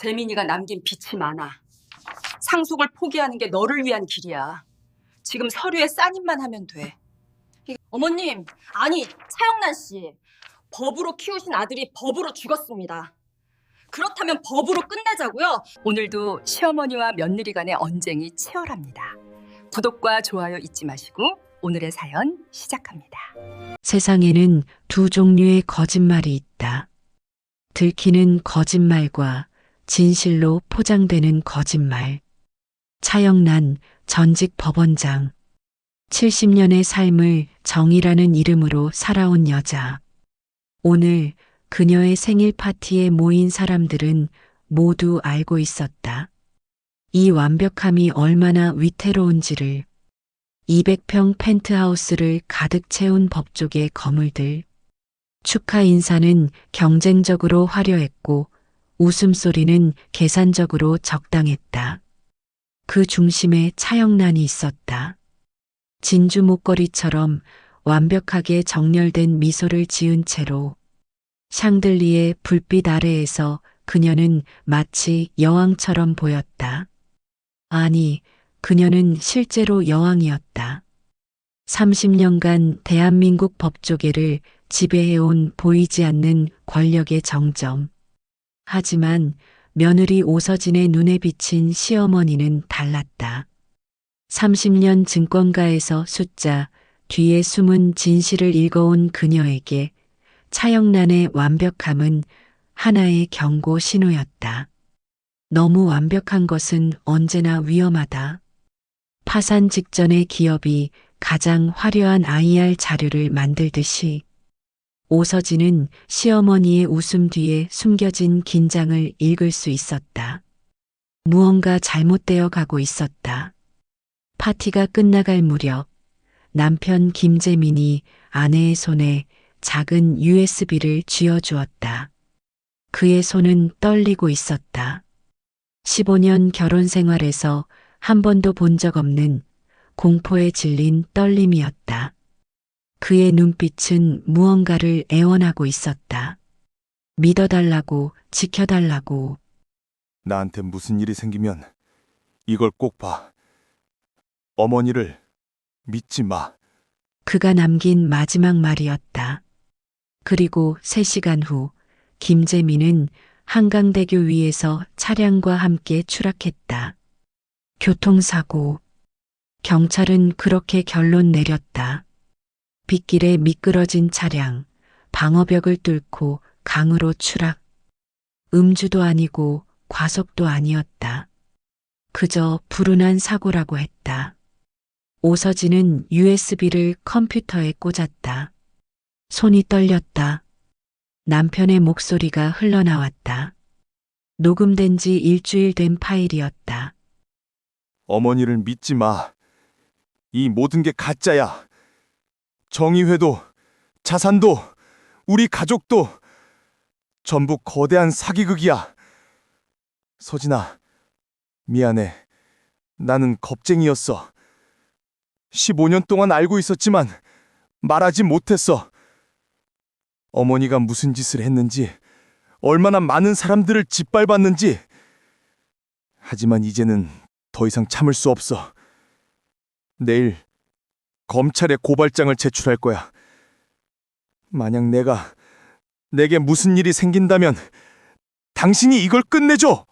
재민이가 남긴 빚이 많아. 상속을 포기하는 게 너를 위한 길이야. 지금 서류에 싸인만 하면 돼. 어머님, 아니 차영란 씨. 법으로 키우신 아들이 법으로 죽었습니다. 그렇다면 법으로 끝내자고요. 오늘도 시어머니와 며느리 간의 언쟁이 치열합니다. 구독과 좋아요 잊지 마시고 오늘의 사연 시작합니다. 세상에는 두 종류의 거짓말이 있다. 들키는 거짓말과 진실로 포장되는 거짓말. 차영란 전직 법원장. 70년의 삶을 정의라는 이름으로 살아온 여자. 오늘 그녀의 생일 파티에 모인 사람들은 모두 알고 있었다. 이 완벽함이 얼마나 위태로운지를. 200평 펜트하우스를 가득 채운 법조계 거물들. 축하 인사는 경쟁적으로 화려했고 웃음소리는 계산적으로 적당했다. 그 중심에 차영란이 있었다. 진주 목걸이처럼 완벽하게 정렬된 미소를 지은 채로 샹들리에 불빛 아래에서 그녀는 마치 여왕처럼 보였다. 아니, 그녀는 실제로 여왕이었다. 30년간 대한민국 법조계를 지배해온 보이지 않는 권력의 정점. 하지만 며느리 오서진의 눈에 비친 시어머니는 달랐다. 30년 증권가에서 숫자 뒤에 숨은 진실을 읽어온 그녀에게 차영란의 완벽함은 하나의 경고 신호였다. 너무 완벽한 것은 언제나 위험하다. 파산 직전의 기업이 가장 화려한 IR 자료를 만들듯이 오서진은 시어머니의 웃음 뒤에 숨겨진 긴장을 읽을 수 있었다. 무언가 잘못되어 가고 있었다. 파티가 끝나갈 무렵 남편 김재민이 아내의 손에 작은 USB를 쥐어주었다. 그의 손은 떨리고 있었다. 15년 결혼 생활에서 한 번도 본 적 없는 공포에 질린 떨림이었다. 그의 눈빛은 무언가를 애원하고 있었다. 믿어달라고, 지켜달라고. 나한테 무슨 일이 생기면 이걸 꼭 봐. 어머니를 믿지 마. 그가 남긴 마지막 말이었다. 그리고 3시간 후 김재민은 한강대교 위에서 차량과 함께 추락했다. 교통사고. 경찰은 그렇게 결론 내렸다. 빗길에 미끄러진 차량, 방어벽을 뚫고 강으로 추락. 음주도 아니고 과속도 아니었다. 그저 불운한 사고라고 했다. 오서진은 USB를 컴퓨터에 꽂았다. 손이 떨렸다. 남편의 목소리가 흘러나왔다. 녹음된 지 일주일 된 파일이었다. 어머니를 믿지 마. 이 모든 게 가짜야. 정의회도, 자산도, 우리 가족도 전부 거대한 사기극이야. 서진아, 미안해. 나는 겁쟁이였어. 15년 동안 알고 있었지만 말하지 못했어. 어머니가 무슨 짓을 했는지, 얼마나 많은 사람들을 짓밟았는지. 하지만 이제는 더 이상 참을 수 없어. 내일 검찰에 고발장을 제출할 거야. 만약 내게 무슨 일이 생긴다면 당신이 이걸 끝내줘!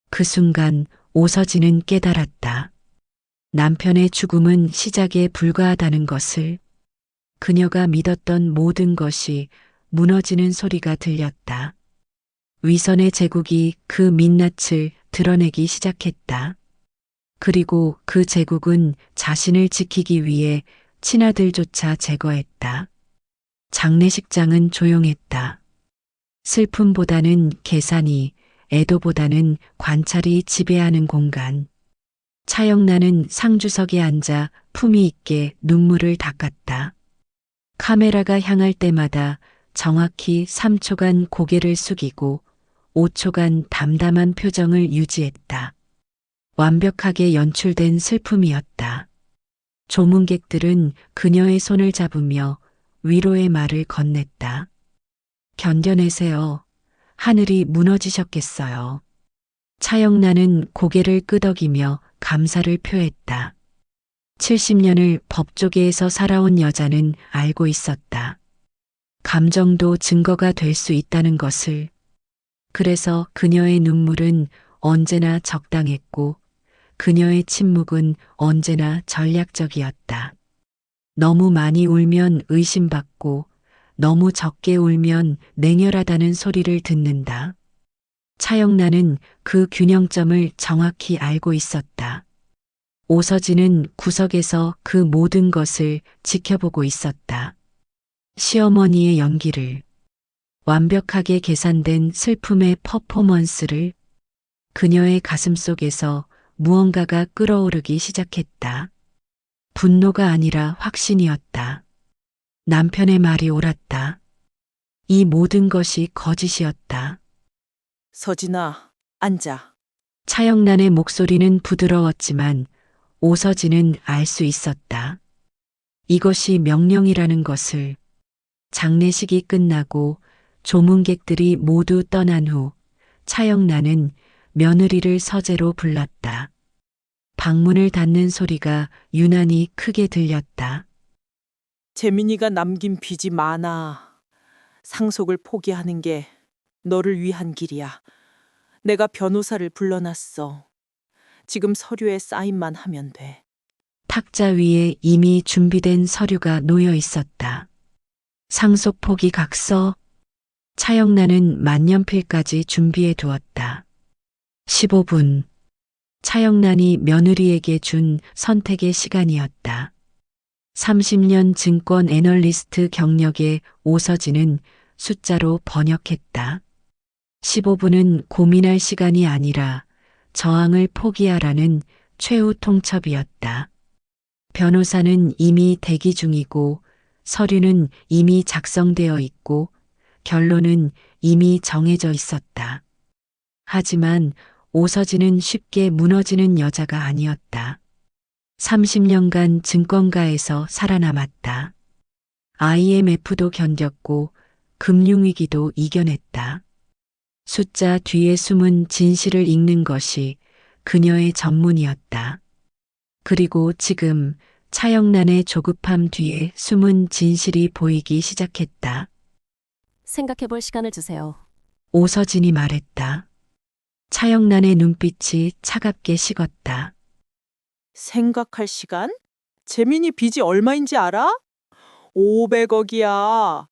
그 순간 오서진은 깨달았다. 남편의 죽음은 시작에 불과하다는 것을. 그녀가 믿었던 모든 것이 무너지는 소리가 들렸다. 위선의 제국이 그 민낯을 드러내기 시작했다. 그리고 그 제국은 자신을 지키기 위해 친아들조차 제거했다. 장례식장은 조용했다. 슬픔보다는 계산이, 애도보다는 관찰이 지배하는 공간. 차영란은 상주석에 앉아 품위 있게 눈물을 닦았다. 카메라가 향할 때마다 정확히 3초간 고개를 숙이고 5초간 담담한 표정을 유지했다. 완벽하게 연출된 슬픔이었다. 조문객들은 그녀의 손을 잡으며 위로의 말을 건넸다. 견뎌내세요. 하늘이 무너지셨겠어요. 차영란은 고개를 끄덕이며 감사를 표했다. 70년을 법조계에서 살아온 여자는 알고 있었다. 감정도 증거가 될 수 있다는 것을. 그래서 그녀의 눈물은 언제나 적당했고 그녀의 침묵은 언제나 전략적이었다. 너무 많이 울면 의심받고 너무 적게 울면 냉혈하다는 소리를 듣는다. 차영란은 그 균형점을 정확히 알고 있었다. 오서진은 구석에서 그 모든 것을 지켜보고 있었다. 시어머니의 연기를, 완벽하게 계산된 슬픔의 퍼포먼스를. 그녀의 가슴 속에서 무언가가 끓어오르기 시작했다. 분노가 아니라 확신이었다. 남편의 말이 옳았다. 이 모든 것이 거짓이었다. 서진아, 앉아. 차영란의 목소리는 부드러웠지만 오서진은 알 수 있었다. 이것이 명령이라는 것을. 장례식이 끝나고 조문객들이 모두 떠난 후 차영란은 며느리를 서재로 불렀다. 방문을 닫는 소리가 유난히 크게 들렸다. 재민이가 남긴 빚이 많아. 상속을 포기하는 게 너를 위한 길이야. 내가 변호사를 불러놨어. 지금 서류에 사인만 하면 돼. 탁자 위에 이미 준비된 서류가 놓여 있었다. 상속 포기 각서. 차영란은 만년필까지 준비해 두었다. 15분. 차영란이 며느리에게 준 선택의 시간이었다. 30년 증권 애널리스트 경력의 오서진은 숫자로 번역했다. 15분은 고민할 시간이 아니라 저항을 포기하라는 최후 통첩이었다. 변호사는 이미 대기 중이고 서류는 이미 작성되어 있고 결론은 이미 정해져 있었다. 하지만 오서진은 쉽게 무너지는 여자가 아니었다. 30년간 증권가에서 살아남았다. IMF도 견뎠고 금융위기도 이겨냈다. 숫자 뒤에 숨은 진실을 읽는 것이 그녀의 전문이었다. 그리고 지금 차영란의 조급함 뒤에 숨은 진실이 보이기 시작했다. 생각해볼 시간을 주세요. 오서진이 말했다. 차영란의 눈빛이 차갑게 식었다. 생각할 시간? 재민이 빚이 얼마인지 알아? 500억이야.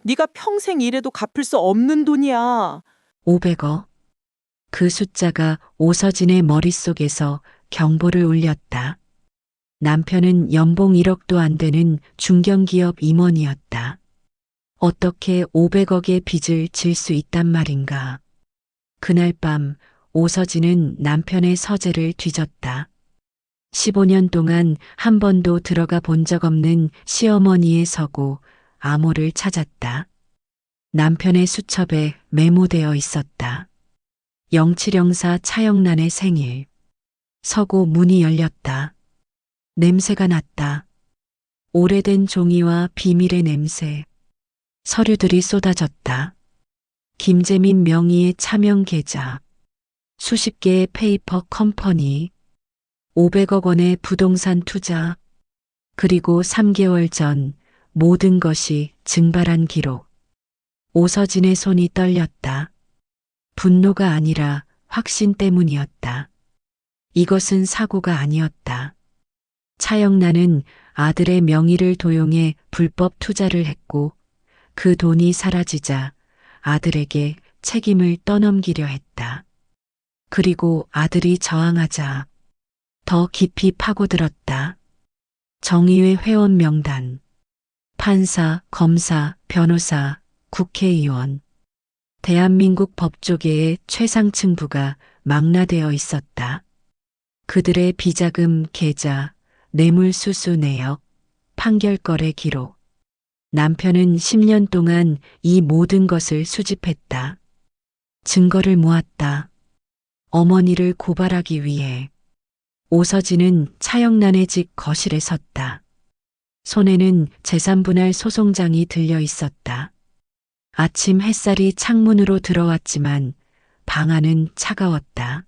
네가 평생 일해도 갚을 수 없는 돈이야. 500억. 그 숫자가 오서진의 머릿속에서 경보를 울렸다. 남편은 연봉 1억도 안 되는 중견기업 임원이었다. 어떻게 500억의 빚을 질 수 있단 말인가. 그날 밤 오서진은 남편의 서재를 뒤졌다. 15년 동안 한 번도 들어가 본 적 없는 시어머니의 서고 암호를 찾았다. 남편의 수첩에 메모되어 있었다. 0704 차영란의 생일. 서고 문이 열렸다. 냄새가 났다. 오래된 종이와 비밀의 냄새. 서류들이 쏟아졌다. 김재민 명의의 차명 계좌. 수십 개의 페이퍼 컴퍼니. 500억 원의 부동산 투자. 그리고 3개월 전 모든 것이 증발한 기록. 오서진의 손이 떨렸다. 분노가 아니라 확신 때문이었다. 이것은 사고가 아니었다. 차영란은 아들의 명의를 도용해 불법 투자를 했고 그 돈이 사라지자 아들에게 책임을 떠넘기려 했다. 그리고 아들이 저항하자 더 깊이 파고들었다. 정의회 회원 명단, 판사, 검사, 변호사, 국회의원, 대한민국 법조계의 최상층부가 망라되어 있었다. 그들의 비자금 계좌, 뇌물수수 내역, 판결거래 기록. 남편은 10년 동안 이 모든 것을 수집했다. 증거를 모았다. 어머니를 고발하기 위해. 오서진은 차영란의 집 거실에 섰다. 손에는 재산분할 소송장이 들려 있었다. 아침 햇살이 창문으로 들어왔지만 방 안은 차가웠다.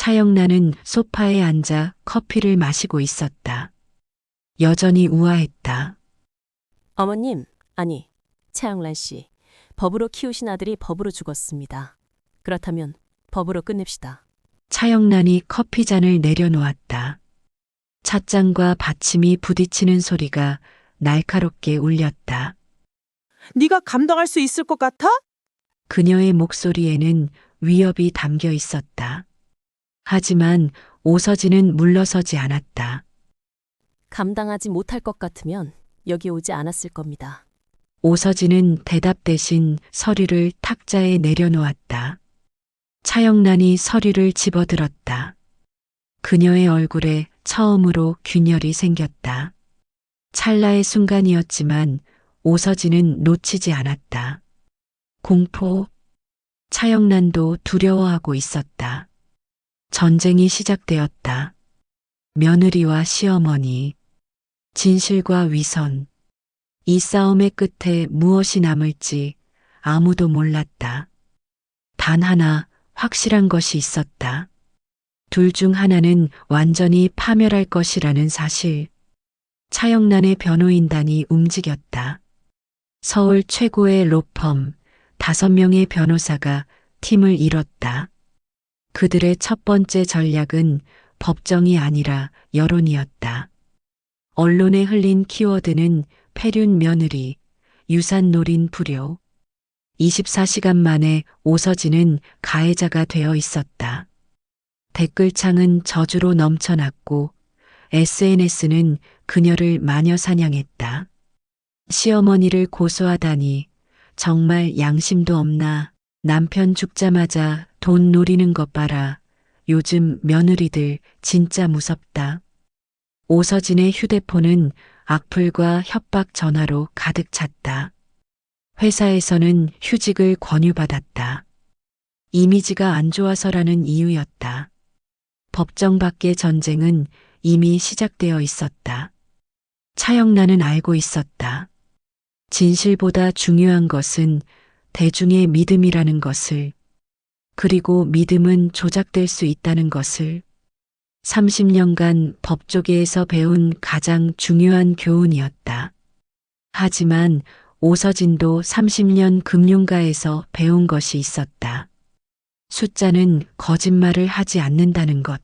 차영란은 소파에 앉아 커피를 마시고 있었다. 여전히 우아했다. 어머님, 아니, 차영란 씨. 법으로 키우신 아들이 법으로 죽었습니다. 그렇다면 법으로 끝냅시다. 차영란이 커피잔을 내려놓았다. 찻잔과 받침이 부딪히는 소리가 날카롭게 울렸다. 네가 감당할 수 있을 것 같아? 그녀의 목소리에는 위협이 담겨 있었다. 하지만 오서진은 물러서지 않았다. 감당하지 못할 것 같으면 여기 오지 않았을 겁니다. 오서진은 대답 대신 서류를 탁자에 내려놓았다. 차영란이 서류를 집어들었다. 그녀의 얼굴에 처음으로 균열이 생겼다. 찰나의 순간이었지만 오서진은 놓치지 않았다. 공포. 차영란도 두려워하고 있었다. 전쟁이 시작되었다. 며느리와 시어머니, 진실과 위선. 이 싸움의 끝에 무엇이 남을지 아무도 몰랐다. 단 하나 확실한 것이 있었다. 둘 중 하나는 완전히 파멸할 것이라는 사실. 차영란의 변호인단이 움직였다. 서울 최고의 로펌 5명의 변호사가 팀을 이뤘다. 그들의 첫 번째 전략은 법정이 아니라 여론이었다. 언론에 흘린 키워드는 폐륜 며느리, 유산 노린 불효. 24시간 만에 오서진은 가해자가 되어 있었다. 댓글창은 저주로 넘쳐났고 SNS는 그녀를 마녀 사냥했다. 시어머니를 고소하다니 정말 양심도 없나. 남편 죽자마자 돈 노리는 것 봐라. 요즘 며느리들 진짜 무섭다. 오서진의 휴대폰은 악플과 협박 전화로 가득 찼다. 회사에서는 휴직을 권유받았다. 이미지가 안 좋아서라는 이유였다. 법정 밖의 전쟁은 이미 시작되어 있었다. 차영란은 알고 있었다. 진실보다 중요한 것은 대중의 믿음이라는 것을, 그리고 믿음은 조작될 수 있다는 것을. 30년간 법조계에서 배운 가장 중요한 교훈이었다. 하지만 오서진도 30년 금융가에서 배운 것이 있었다. 숫자는 거짓말을 하지 않는다는 것.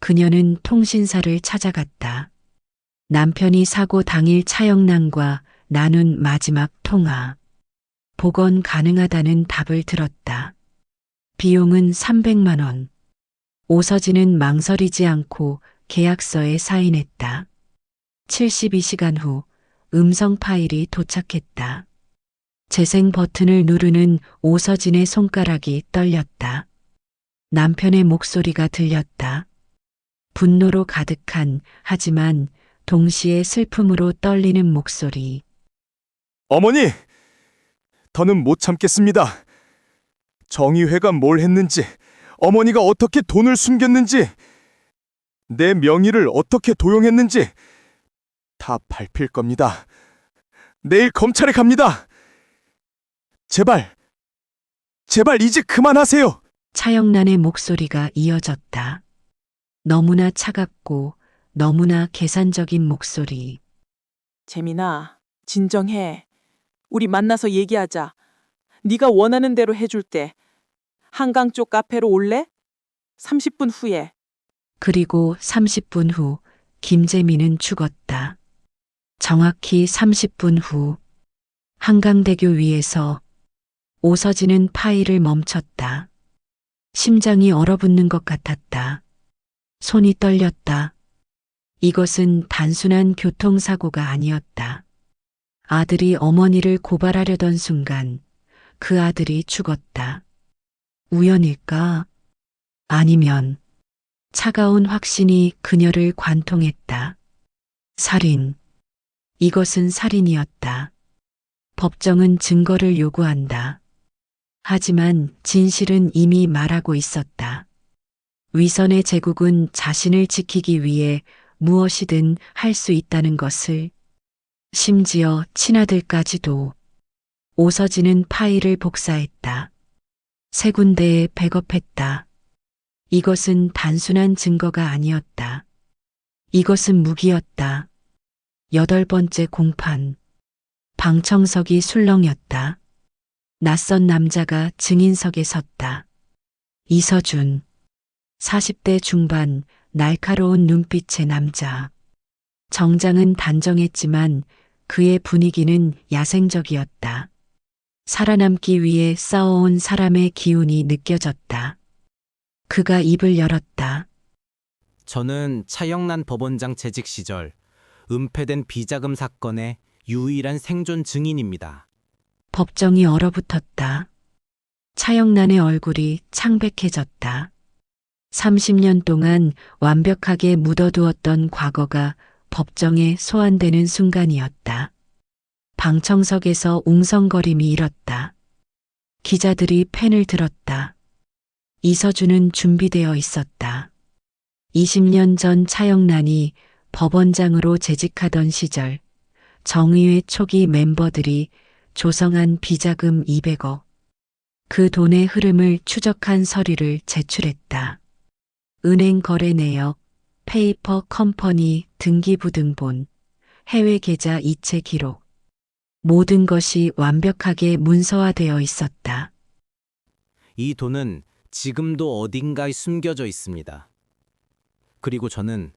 그녀는 통신사를 찾아갔다. 남편이 사고 당일 차영란과 나눈 마지막 통화. 복원 가능하다는 답을 들었다. 비용은 300만 원. 오서진은 망설이지 않고 계약서에 사인했다. 72시간 후 음성 파일이 도착했다. 재생 버튼을 누르는 오서진의 손가락이 떨렸다. 남편의 목소리가 들렸다. 분노로 가득한, 하지만 동시에 슬픔으로 떨리는 목소리. 어머니! 더는 못 참겠습니다. 정의회가 뭘 했는지, 어머니가 어떻게 돈을 숨겼는지, 내 명의를 어떻게 도용했는지 다 밝힐 겁니다. 내일 검찰에 갑니다. 제발, 제발 이제 그만하세요. 차영란의 목소리가 이어졌다. 너무나 차갑고 너무나 계산적인 목소리. 재민아, 진정해. 우리 만나서 얘기하자. 네가 원하는 대로 해줄게. 한강 쪽 카페로 올래? 30분 후에. 그리고 30분 후 김재민은 죽었다. 정확히 30분 후 한강대교 위에서 오서진은 파일을 멈췄다. 심장이 얼어붙는 것 같았다. 손이 떨렸다. 이것은 단순한 교통사고가 아니었다. 아들이 어머니를 고발하려던 순간 그 아들이 죽었다. 우연일까? 아니면 차가운 확신이 그녀를 관통했다. 살인. 이것은 살인이었다. 법정은 증거를 요구한다. 하지만 진실은 이미 말하고 있었다. 위선의 제국은 자신을 지키기 위해 무엇이든 할 수 있다는 것을. 심지어 친아들까지도. 오서진은 파일을 복사했다. 세 군데에 백업했다. 이것은 단순한 증거가 아니었다. 이것은 무기였다. 8번째 공판. 방청석이 술렁였다. 낯선 남자가 증인석에 섰다. 이서준. 40대 중반, 날카로운 눈빛의 남자. 정장은 단정했지만 그의 분위기는 야생적이었다. 살아남기 위해 싸워온 사람의 기운이 느껴졌다. 그가 입을 열었다. 저는 차영란 법원장 재직 시절 은폐된 비자금 사건의 유일한 생존 증인입니다. 법정이 얼어붙었다. 차영란의 얼굴이 창백해졌다. 30년 동안 완벽하게 묻어두었던 과거가 법정에 소환되는 순간이었다. 방청석에서 웅성거림이 일었다. 기자들이 펜을 들었다. 이서준은 준비되어 있었다. 20년 전 차영란이 법원장으로 재직하던 시절 정의회 초기 멤버들이 조성한 비자금 200억. 그 돈의 흐름을 추적한 서류를 제출했다. 은행 거래 내역, 페이퍼 컴퍼니 등기부등본, 해외 계좌 이체 기록. 모든 것이 완벽하게 문서화되어 있었다. 이 돈은 지금도 어딘가에 숨겨져 있습니다. 그리고 저는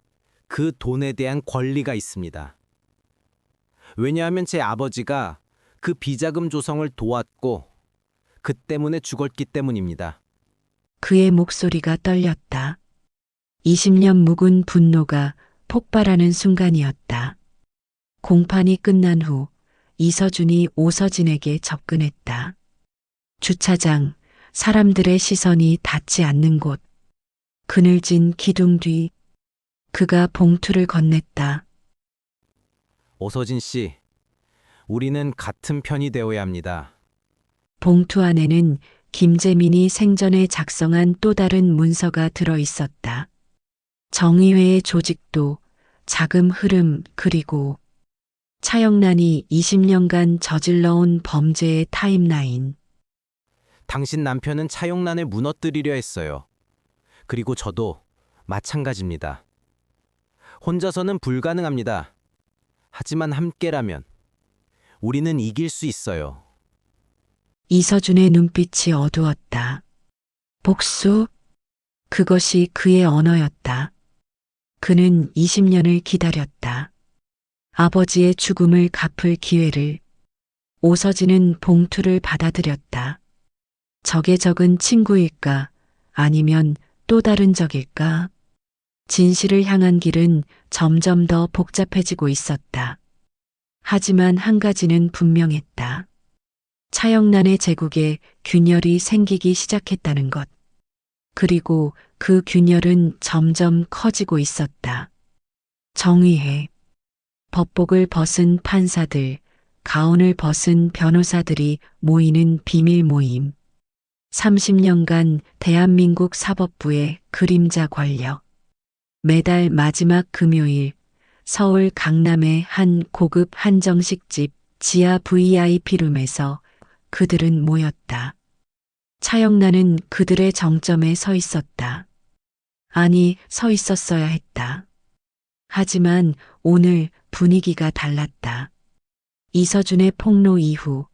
그 돈에 대한 권리가 있습니다. 왜냐하면 제 아버지가 그 비자금 조성을 도왔고 그 때문에 죽었기 때문입니다. 그의 목소리가 떨렸다. 20년 묵은 분노가 폭발하는 순간이었다. 공판이 끝난 후 이서준이 오서진에게 접근했다. 주차장, 사람들의 시선이 닿지 않는 곳. 그늘진 기둥 뒤. 그가 봉투를 건넸다. 오서진 씨, 우리는 같은 편이 되어야 합니다. 봉투 안에는 김재민이 생전에 작성한 또 다른 문서가 들어 있었다. 정의회의 조직도, 자금 흐름, 그리고 차영란이 20년간 저질러온 범죄의 타임라인. 당신 남편은 차영란을 무너뜨리려 했어요. 그리고 저도 마찬가지입니다. 혼자서는 불가능합니다. 하지만 함께라면 우리는 이길 수 있어요. 이서준의 눈빛이 어두웠다. 복수? 그것이 그의 언어였다. 그는 20년을 기다렸다. 아버지의 죽음을 갚을 기회를. 오서진은 봉투를 받아들였다. 적에 적은 친구일까? 아니면 또 다른 적일까? 진실을 향한 길은 점점 더 복잡해지고 있었다. 하지만 한 가지는 분명했다. 차영란의 제국에 균열이 생기기 시작했다는 것. 그리고 그 균열은 점점 커지고 있었다. 정의회. 법복을 벗은 판사들, 가운을 벗은 변호사들이 모이는 비밀 모임. 30년간 대한민국 사법부의 그림자 권력. 매달 마지막 금요일, 서울 강남의 한 고급 한정식집 지하 VIP룸에서 그들은 모였다. 차영란은 그들의 정점에 서 있었다. 아니, 서 있었어야 했다. 하지만 오늘 분위기가 달랐다. 이서준의 폭로 이후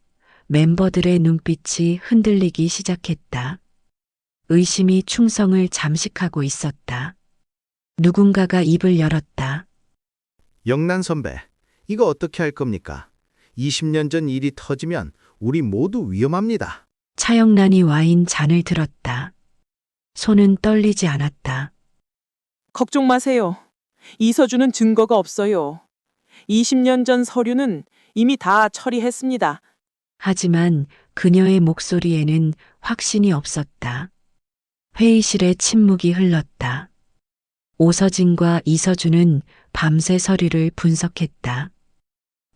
멤버들의 눈빛이 흔들리기 시작했다. 의심이 충성을 잠식하고 있었다. 누군가가 입을 열었다. 영란 선배, 이거 어떻게 할 겁니까? 20년 전 일이 터지면 우리 모두 위험합니다. 차영란이 와인 잔을 들었다. 손은 떨리지 않았다. 걱정 마세요. 이서준은 증거가 없어요. 20년 전 서류는 이미 다 처리했습니다. 하지만 그녀의 목소리에는 확신이 없었다. 회의실에 침묵이 흘렀다. 오서진과 이서준은 밤새 서류를 분석했다.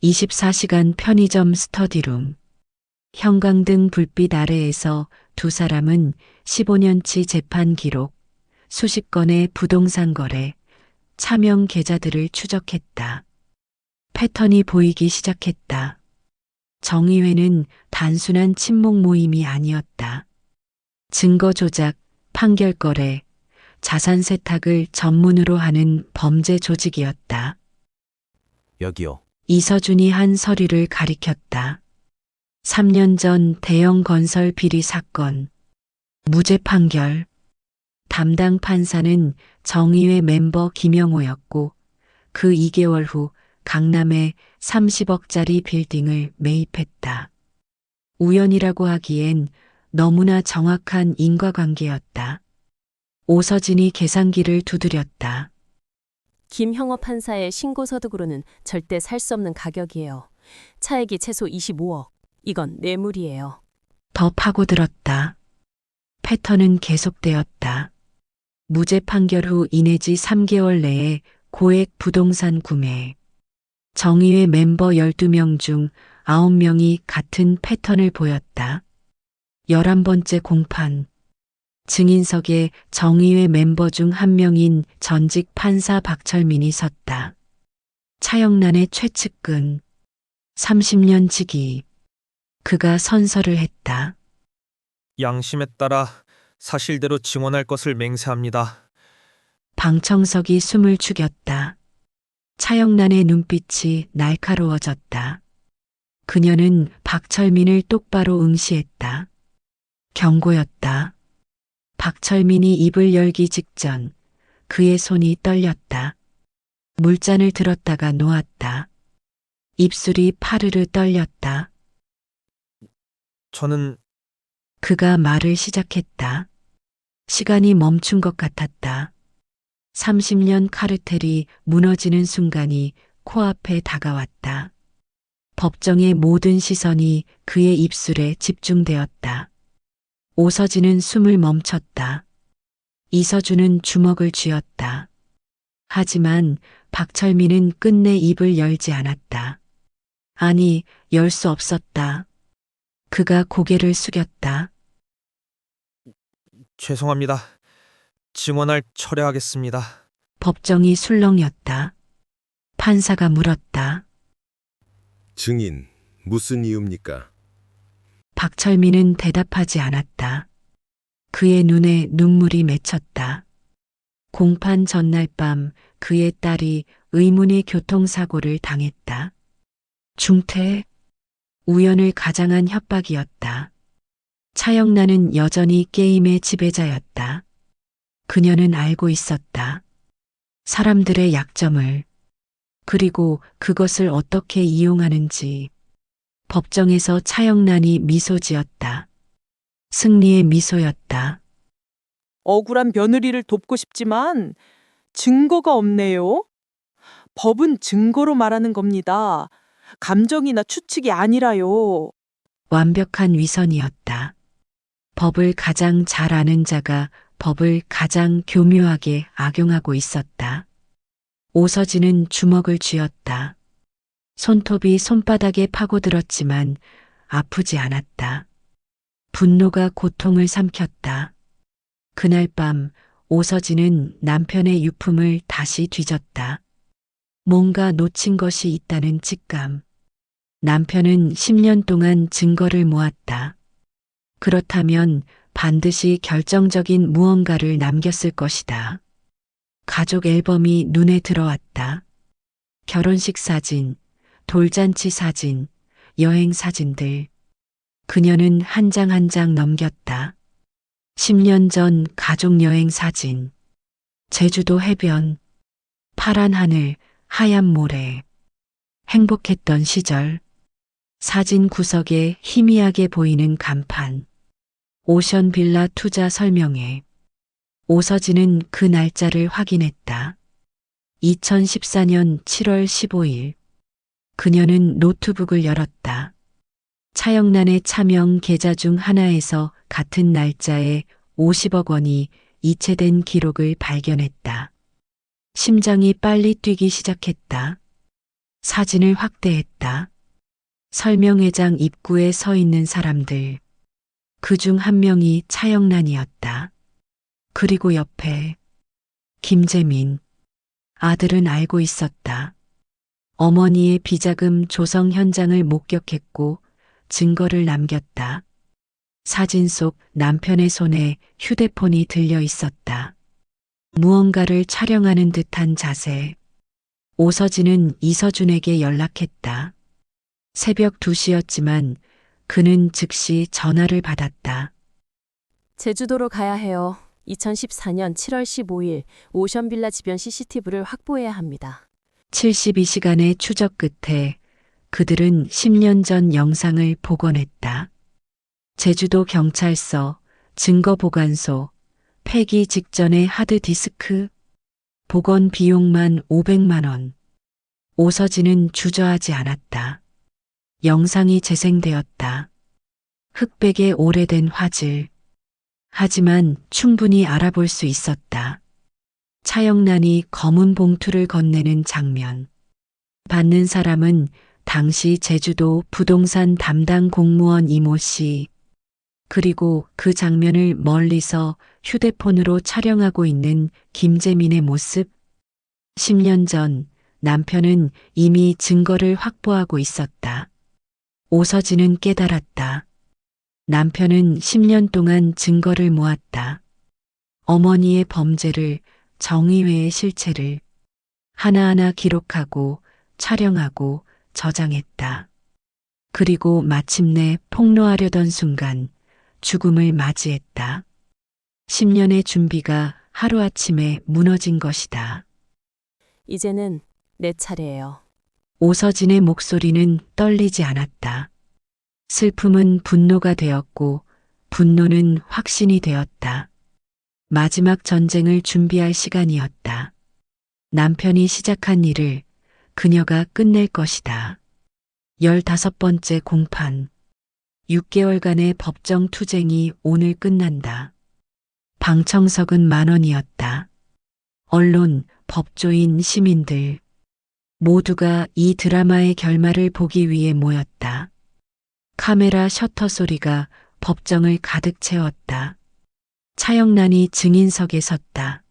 24시간 편의점 스터디룸. 형광등 불빛 아래에서 두 사람은 15년치 재판 기록, 수십 건의 부동산 거래, 차명 계좌들을 추적했다. 패턴이 보이기 시작했다. 정의회는 단순한 친목 모임이 아니었다. 증거 조작, 판결 거래, 자산 세탁을 전문으로 하는 범죄 조직이었다. 여기요. 이서준이 한 서류를 가리켰다. 3년 전 대형 건설 비리 사건. 무죄 판결. 담당 판사는 정의회 멤버 김영호였고 그 2개월 후 강남에 30억짜리 빌딩을 매입했다. 우연이라고 하기엔 너무나 정확한 인과관계였다. 오서진이 계산기를 두드렸다. 김형업 판사의 신고서득으로는 절대 살 수 없는 가격이에요. 차액이 최소 25억. 이건 뇌물이에요. 더 파고들었다. 패턴은 계속되었다. 무죄 판결 후 이내지 3개월 내에 고액 부동산 구매. 정의회 멤버 12명 중 9명이 같은 패턴을 보였다. 11번째 공판. 증인석에 정의회 멤버 중 한 명인 전직 판사 박철민이 섰다. 차영란의 최측근. 30년 직위. 그가 선서를 했다. 양심에 따라 사실대로 증언할 것을 맹세합니다. 방청석이 숨을 죽였다. 차영란의 눈빛이 날카로워졌다. 그녀는 박철민을 똑바로 응시했다. 경고였다. 박철민이 입을 열기 직전 그의 손이 떨렸다. 물잔을 들었다가 놓았다. 입술이 파르르 떨렸다. 저는 그가 말을 시작했다. 시간이 멈춘 것 같았다. 30년 카르텔이 무너지는 순간이 코앞에 다가왔다. 법정의 모든 시선이 그의 입술에 집중되었다. 오서진은 숨을 멈췄다. 이서준은 주먹을 쥐었다. 하지만 박철민은 끝내 입을 열지 않았다. 아니, 열 수 없었다. 그가 고개를 숙였다. 죄송합니다. 증언할 철회하겠습니다. 법정이 술렁였다. 판사가 물었다. 증인, 무슨 이유입니까? 박철민은 대답하지 않았다. 그의 눈에 눈물이 맺혔다. 공판 전날 밤 그의 딸이 의문의 교통사고를 당했다. 중퇴, 우연을 가장한 협박이었다. 차영란은 여전히 게임의 지배자였다. 그녀는 알고 있었다. 사람들의 약점을, 그리고 그것을 어떻게 이용하는지. 법정에서 차영란이 미소 지었다. 승리의 미소였다. 억울한 며느리를 돕고 싶지만 증거가 없네요. 법은 증거로 말하는 겁니다. 감정이나 추측이 아니라요. 완벽한 위선이었다. 법을 가장 잘 아는 자가 법을 가장 교묘하게 악용하고 있었다. 오서진은 주먹을 쥐었다. 손톱이 손바닥에 파고들었지만 아프지 않았다. 분노가 고통을 삼켰다. 그날 밤 오서진은 남편의 유품을 다시 뒤졌다. 뭔가 놓친 것이 있다는 직감. 남편은 10년 동안 증거를 모았다. 그렇다면 반드시 결정적인 무언가를 남겼을 것이다. 가족 앨범이 눈에 들어왔다. 결혼식 사진, 돌잔치 사진, 여행 사진들. 그녀는 한 장 한 장 넘겼다. 10년 전 가족 여행 사진. 제주도 해변. 파란 하늘, 하얀 모래. 행복했던 시절. 사진 구석에 희미하게 보이는 간판. 오션 빌라 투자 설명회. 오서진은 그 날짜를 확인했다. 2014년 7월 15일. 그녀는 노트북을 열었다. 차영란의 차명 계좌 중 하나에서 같은 날짜에 50억 원이 이체된 기록을 발견했다. 심장이 빨리 뛰기 시작했다. 사진을 확대했다. 설명회장 입구에 서 있는 사람들. 그중 한 명이 차영란이었다. 그리고 옆에 김재민. 아들은 알고 있었다. 어머니의 비자금 조성 현장을 목격했고 증거를 남겼다. 사진 속 남편의 손에 휴대폰이 들려 있었다. 무언가를 촬영하는 듯한 자세. 오서진은 이서준에게 연락했다. 새벽 2시였지만 그는 즉시 전화를 받았다. 제주도로 가야 해요. 2014년 7월 15일 오션빌라 주변 CCTV를 확보해야 합니다. 72시간의 추적 끝에 그들은 10년 전 영상을 복원했다. 제주도 경찰서, 증거보관소, 폐기 직전의 하드디스크, 복원 비용만 500만 원. 오서진은 주저하지 않았다. 영상이 재생되었다. 흑백의 오래된 화질. 하지만 충분히 알아볼 수 있었다. 차영란이 검은 봉투를 건네는 장면. 받는 사람은 당시 제주도 부동산 담당 공무원 이모 씨. 그리고 그 장면을 멀리서 휴대폰으로 촬영하고 있는 김재민의 모습. 10년 전 남편은 이미 증거를 확보하고 있었다. 오서진은 깨달았다. 남편은 10년 동안 증거를 모았다. 어머니의 범죄를, 정의회의 실체를 하나하나 기록하고 촬영하고 저장했다. 그리고 마침내 폭로하려던 순간 죽음을 맞이했다. 10년의 준비가 하루아침에 무너진 것이다. 이제는 내 차례예요. 오서진의 목소리는 떨리지 않았다. 슬픔은 분노가 되었고 분노는 확신이 되었다. 마지막 전쟁을 준비할 시간이었다. 남편이 시작한 일을 그녀가 끝낼 것이다. 15번째 공판. 6개월간의 법정 투쟁이 오늘 끝난다. 방청석은 10,000원이었다. 언론, 법조인, 시민들 모두가 이 드라마의 결말을 보기 위해 모였다. 카메라 셔터 소리가 법정을 가득 채웠다. 차영란이 증인석에 섰다.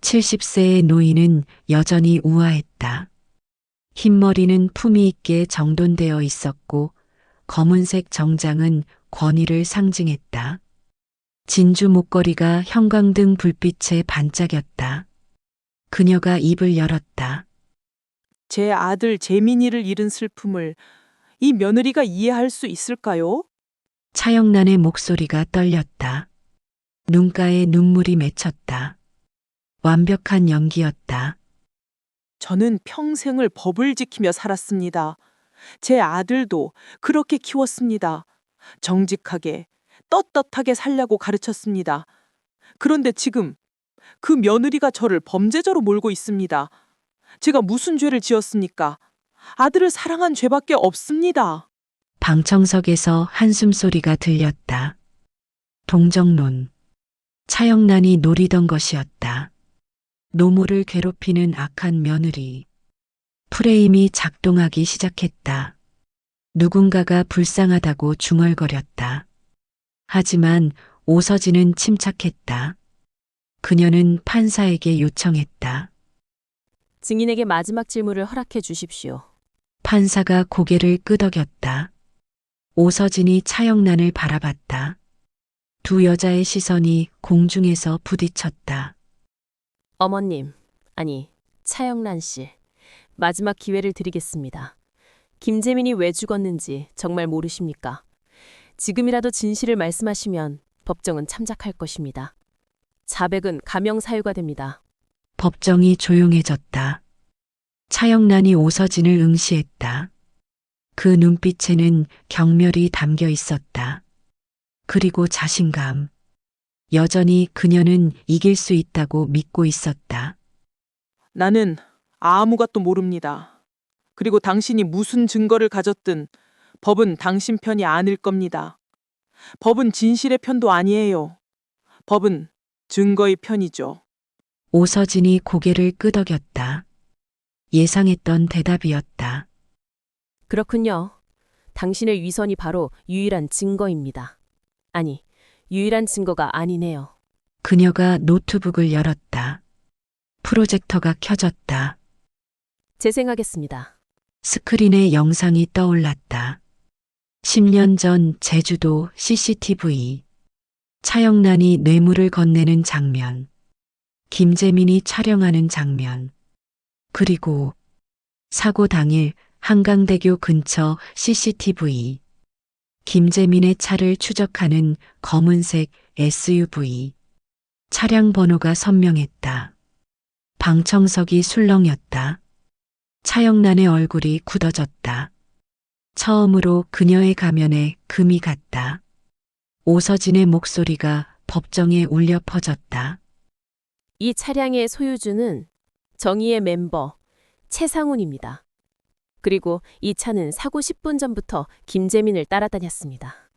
70세의 노인은 여전히 우아했다. 흰머리는 품위 있게 정돈되어 있었고 검은색 정장은 권위를 상징했다. 진주 목걸이가 형광등 불빛에 반짝였다. 그녀가 입을 열었다. 제 아들 재민이를 잃은 슬픔을 이 며느리가 이해할 수 있을까요? 차영란의 목소리가 떨렸다. 눈가에 눈물이 맺혔다. 완벽한 연기였다. 저는 평생을 법을 지키며 살았습니다. 제 아들도 그렇게 키웠습니다. 정직하게, 떳떳하게 살려고 가르쳤습니다. 그런데 지금 그 며느리가 저를 범죄자로 몰고 있습니다. 제가 무슨 죄를 지었습니까? 아들을 사랑한 죄밖에 없습니다. 방청석에서 한숨 소리가 들렸다. 동정론. 차영란이 노리던 것이었다. 노모를 괴롭히는 악한 며느리. 프레임이 작동하기 시작했다. 누군가가 불쌍하다고 중얼거렸다. 하지만 오서진은 침착했다. 그녀는 판사에게 요청했다. 증인에게 마지막 질문을 허락해 주십시오. 판사가 고개를 끄덕였다. 오서진이 차영란을 바라봤다. 두 여자의 시선이 공중에서 부딪혔다. 어머님, 아니, 차영란 씨. 마지막 기회를 드리겠습니다. 김재민이 왜 죽었는지 정말 모르십니까? 지금이라도 진실을 말씀하시면 법정은 참작할 것입니다. 자백은 가명 사유가 됩니다. 법정이 조용해졌다. 차영란이 오서진을 응시했다. 그 눈빛에는 경멸이 담겨 있었다. 그리고 자신감. 여전히 그녀는 이길 수 있다고 믿고 있었다. 나는 아무것도 모릅니다. 그리고 당신이 무슨 증거를 가졌든 법은 당신 편이 아닐 겁니다. 법은 진실의 편도 아니에요. 법은 증거의 편이죠. 오서진이 고개를 끄덕였다. 예상했던 대답이었다. 그렇군요. 당신의 위선이 바로 유일한 증거입니다. 아니, 유일한 증거가 아니네요. 그녀가 노트북을 열었다. 프로젝터가 켜졌다. 재생하겠습니다. 스크린에 영상이 떠올랐다. 10년 전 제주도 CCTV. 차영란이 뇌물을 건네는 장면. 김재민이 촬영하는 장면. 그리고 사고 당일 한강대교 근처 CCTV. 김재민의 차를 추적하는 검은색 SUV. 차량 번호가 선명했다. 방청석이 술렁였다. 차영란의 얼굴이 굳어졌다. 처음으로 그녀의 가면에 금이 갔다. 오서진의 목소리가 법정에 울려 퍼졌다. 이 차량의 소유주는 정의의 멤버 최상훈입니다. 그리고 이 차는 사고 10분 전부터 김재민을 따라다녔습니다.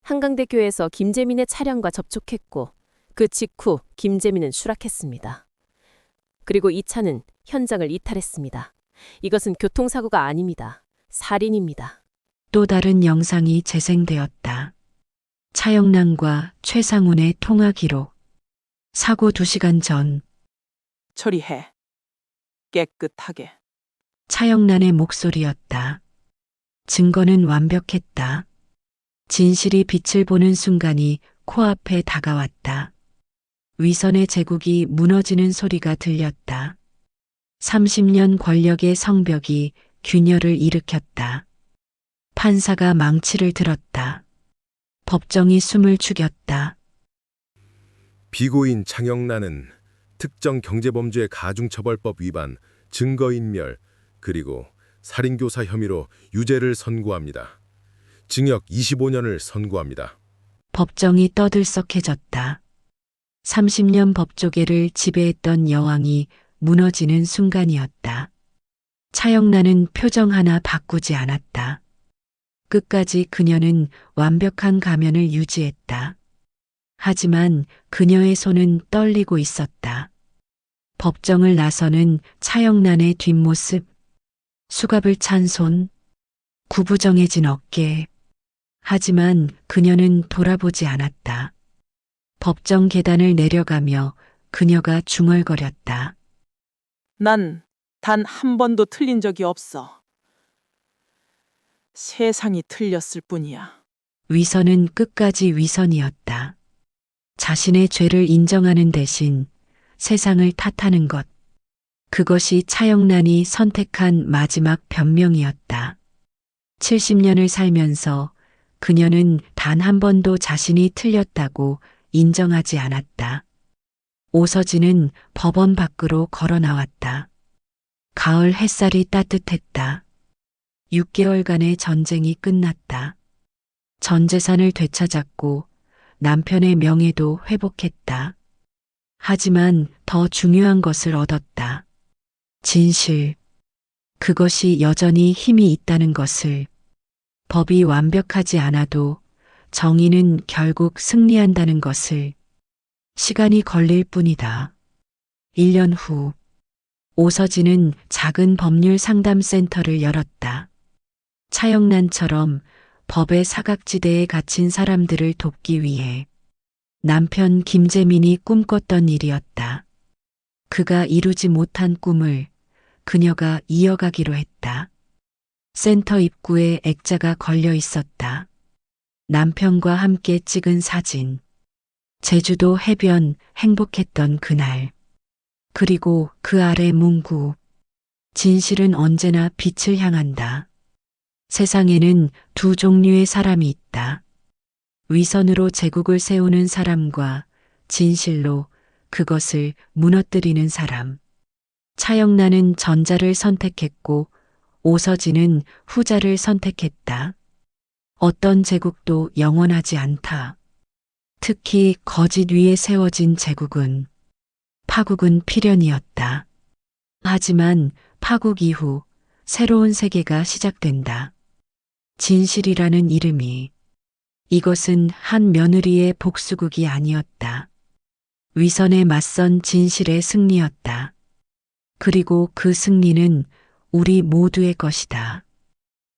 한강대교에서 김재민의 차량과 접촉했고 그 직후 김재민은 추락했습니다. 그리고 이 차는 현장을 이탈했습니다. 이것은 교통사고가 아닙니다. 살인입니다. 또 다른 영상이 재생되었다. 차영란과 최상훈의 통화 기록. 사고 2시간 전 처리해. 깨끗하게. 차영란의 목소리였다. 증거는 완벽했다. 진실이 빛을 보는 순간이 코앞에 다가왔다. 위선의 제국이 무너지는 소리가 들렸다. 30년 권력의 성벽이 균열을 일으켰다. 판사가 망치를 들었다. 법정이 숨을 죽였다. 피고인 창영란은 특정 경제범죄 가중처벌법 위반, 증거인멸, 그리고 살인교사 혐의로 유죄를 선고합니다. 징역 25년을 선고합니다. 법정이 떠들썩해졌다. 30년 법조계를 지배했던 여왕이 무너지는 순간이었다. 차영란은 표정 하나 바꾸지 않았다. 끝까지 그녀는 완벽한 가면을 유지했다. 하지만 그녀의 손은 떨리고 있었다. 법정을 나서는 차영란의 뒷모습, 수갑을 찬 손, 구부정해진 어깨. 하지만 그녀는 돌아보지 않았다. 법정 계단을 내려가며 그녀가 중얼거렸다. 난 단 한 번도 틀린 적이 없어. 세상이 틀렸을 뿐이야. 위선은 끝까지 위선이었다. 자신의 죄를 인정하는 대신 세상을 탓하는 것. 그것이 차영란이 선택한 마지막 변명이었다. 70년을 살면서 그녀는 단 한 번도 자신이 틀렸다고 인정하지 않았다. 오서진은 법원 밖으로 걸어 나왔다. 가을 햇살이 따뜻했다. 6개월간의 전쟁이 끝났다. 전 재산을 되찾았고 남편의 명예도 회복했다. 하지만 더 중요한 것을 얻었다. 진실. 그것이 여전히 힘이 있다는 것을. 법이 완벽하지 않아도 정의는 결국 승리한다는 것을. 시간이 걸릴 뿐이다. 1년 후, 오서진은 작은 법률 상담센터를 열었다. 차영란처럼 법의 사각지대에 갇힌 사람들을 돕기 위해. 남편 김재민이 꿈꿨던 일이었다. 그가 이루지 못한 꿈을 그녀가 이어가기로 했다. 센터 입구에 액자가 걸려 있었다. 남편과 함께 찍은 사진. 제주도 해변 행복했던 그날. 그리고 그 아래 문구. 진실은 언제나 빛을 향한다. 세상에는 두 종류의 사람이 있다. 위선으로 제국을 세우는 사람과 진실로 그것을 무너뜨리는 사람. 차영란은 전자를 선택했고 오서진은 후자를 선택했다. 어떤 제국도 영원하지 않다. 특히 거짓 위에 세워진 제국은. 파국은 필연이었다. 하지만 파국 이후 새로운 세계가 시작된다. 진실이라는 이름이. 이것은 한 며느리의 복수극이 아니었다. 위선에 맞선 진실의 승리였다. 그리고 그 승리는 우리 모두의 것이다.